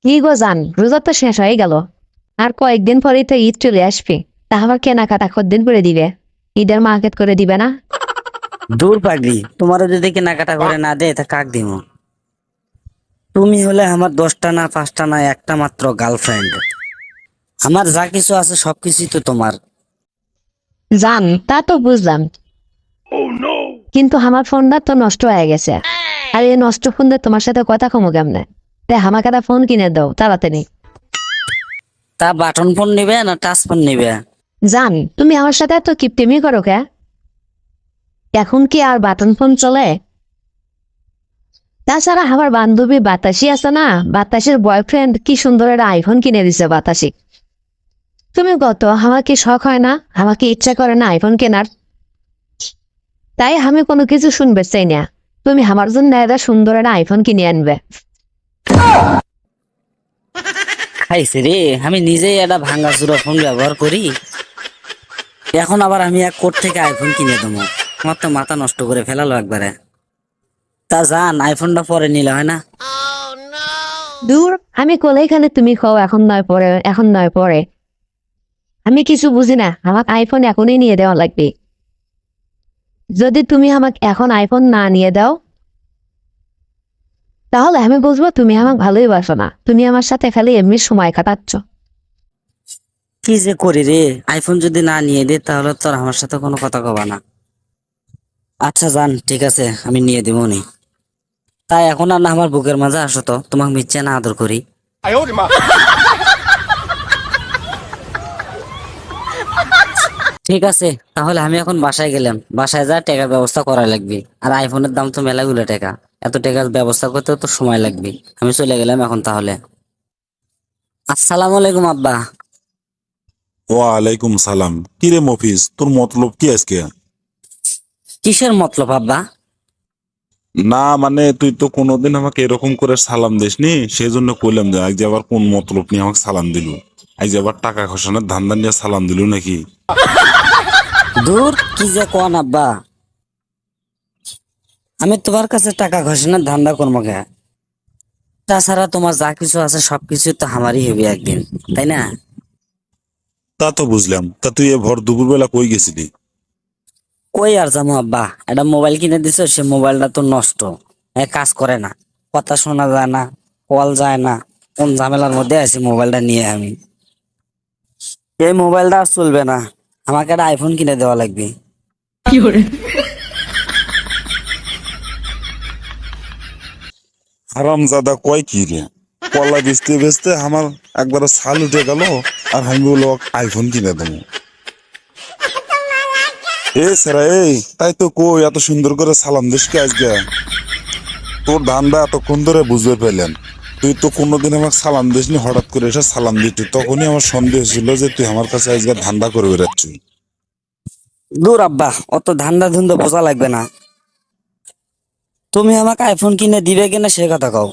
কি গো জান, রোজা তো শেষ হয়ে গেল। আর কয়েকদিন পরেই তো ঈদ চলে আসবে। তা আবার কেনাকাটা কতদিন করে দিবে? ঈদের মার্কেট করে দিবে না? দূর পাগলি, তোমারও যদি কেনাকাটা করে না দেয় তা কাক দিমু? তুমি হলে আমার 10টা না 5টা না একটা মাত্র গার্লফ্রেন্ড। আমার যা কিছু আছে সবকিছুই তো তোমার। জান, তা তো বুঝলাম, কিন্তু আমার ফোনটা তো নষ্ট হয়ে গেছে। আর এই নষ্ট ফোন দিয়ে তোমার সাথে কথা কমো কেমনে? তাই আমাকে একটা ফোন কিনে দাও তাড়াতাড়ি। তা বাটন ফোন নিবে না টাচ ফোন নিবে? জান, তুমি আমার সাথে এত কিপটেমি করো কে? এখন কি আর বাটন ফোন চলে? তাছাড়া আমার বান্ধবী বাতাসি আছে না, বাতাসের বয়ফ্রেন্ড কি সুন্দর একটা আইফোন কিনে দিছে বাতাসি। তুমি কত, আমার কি শখ হয় না? আমাকে ইচ্ছা করে না আইফোন কেনার? তাই আমি কোনো কিছু শুনবে চাই না। তুমি আমার জন্য একটা সুন্দর একটা আইফোন কিনে আনবে। খাইছে রে, আমি নিজেই একটা ভাঙ্গা চুরা ফোন ব্যবহার করি, এখন আবার আমি এক কোট থেকে আইফোন কিনে দেবো? আমার তো মাথা নষ্ট করে ফেলালো একবারে। তা জান, আইফোনটা পরে নিলে হয় না? দূর, আমি কোলে এখানে তুমি খাও এখন নয় পরে, এখন নয় পরে। আমি কিছু বুঝি না, আমাকে আইফোন এখনই নিয়ে দেওয়া লাগবে। যদি তুমি আমাকে এখন আইফোন না নিয়ে দাও, তাহলে আমি বুঝবো তুমি আমাকে ভালোই বাসো না, তুমি আমার সাথে খালি এমনি সময় কাটাচ্ছ। কি যে করি রে, আইফোন যদি না নিয়ে দে তাহলে তো আর আমার সাথে কোনো কথা কবা না। আচ্ছা জান, ঠিক আছে, আমি নিয়ে দিব নি। তাই এখন আর না আমার বুকের মাঝে আসো তো, তোমাকে মিচ্ছে না আদর করি। ঠিক আছে, তাহলে আমি এখন বাসায় গেলাম, বাসায় যা টাকার ব্যবস্থা করা লাগবে। আর আইফোনের দাম তো মেলাগুলো টাকা, এত টাকার ব্যবস্থা করতেও তো সময় লাগবে। আমি চলে গেলাম এখন তাহলে। আসসালামু আলাইকুম আব্বা। ওয়ালাইকুম সালাম। কি রে মফিজ, তোর মতলব কি আজকে? কিসের মতলব আব্বা? না মানে তুই তো কোনোদিন আমাকে এরকম করে সালাম দিসনি, সেই জন্য কইলাম যে আজ আবার কোন মতলব নিয়ে আমাকে সালাম দিলু। আজ আবার টাকা খসানোর ধান্দা নিয়ে সালাম দিলু নাকি? দূর, কি যে কোন আব্বা, আমি তোমার কাছে টাকা ঘোষণার ধান্দা করবো কে? তাছাড়া তোমার যা কিছু আছে সবকিছু তো আমারই হবে একদিন, তাই না? তা তো বুঝলাম, তা তুই এ ভর দুপুর বেলা কই গেছিলি? কই আর যাবো আব্বা, একটা মোবাইল কিনে দিছো, সে মোবাইলটা তো নষ্ট, কাজ করে না, কথা শোনা যায় না, কল যায় না। কোন ঝামেলার মধ্যে আছি মোবাইলটা নিয়ে আমি। এই মোবাইলটা আর চলবে না, আমাকে একটা আইফোন কিনে দেওয়া লাগবে। হারামজাদা কয় কি রে? কলা বেচতে বেচতে আমার একবার ছাল উঠে গেল, আর আমি বললো আইফোন কিনে দেবো। এ সেরা, এই তাই তো কই এত সুন্দর করে সালাম দিস কে আজকে? তোর ধান্দা এতক্ষণ ধরে বুঝতে পেলেন। তুই তো কোনোদিন আমাকে সালাম দিসনি, হঠাৎ করে এসে সালাম দিতি, তখনই আমার সন্দেহ ছিল যে তুই আমার কাছে আজকে ধান্দা করে বেড়াচ্ছিস। দূর আব্বা, অত ধান্দা ধুন্দা বোঝা লাগবে না। তুমি আমাকে আইফোন কিনে দিবে কিনা সে কথা কও।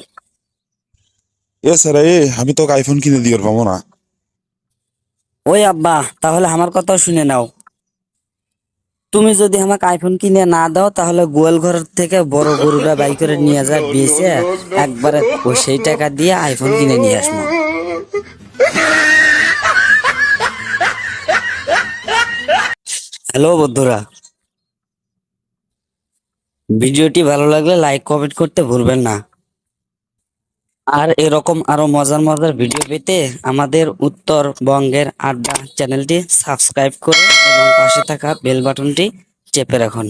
এ স্যার, আমি তোকে আইফোন কিনে দিয়ে পাবো না। ওই আব্বা, তাহলে আমার কথাও শুনে নাও। তুমি যদি আমাকে আইফোন কিনে না দাও তাহলে গোয়াল ঘর থেকে বড় গরুটা বাই করে নিয়ে যায় বেচে একবারে ওই সেই টাকা দিয়ে আইফোন কিনে নিয়ে আসবো। হ্যালো বন্ধুরা, ভিডিওটি ভালো লাগলে লাইক কমেন্ট করতে ভুলবেন না। আর এরকম আরো মজার মজার ভিডিও পেতে আমাদের উত্তরবঙ্গের আড্ডা চ্যানেলটি সাবস্ক্রাইব করে এবং পাশে থাকা বেল বাটনটি চেপে রাখুন।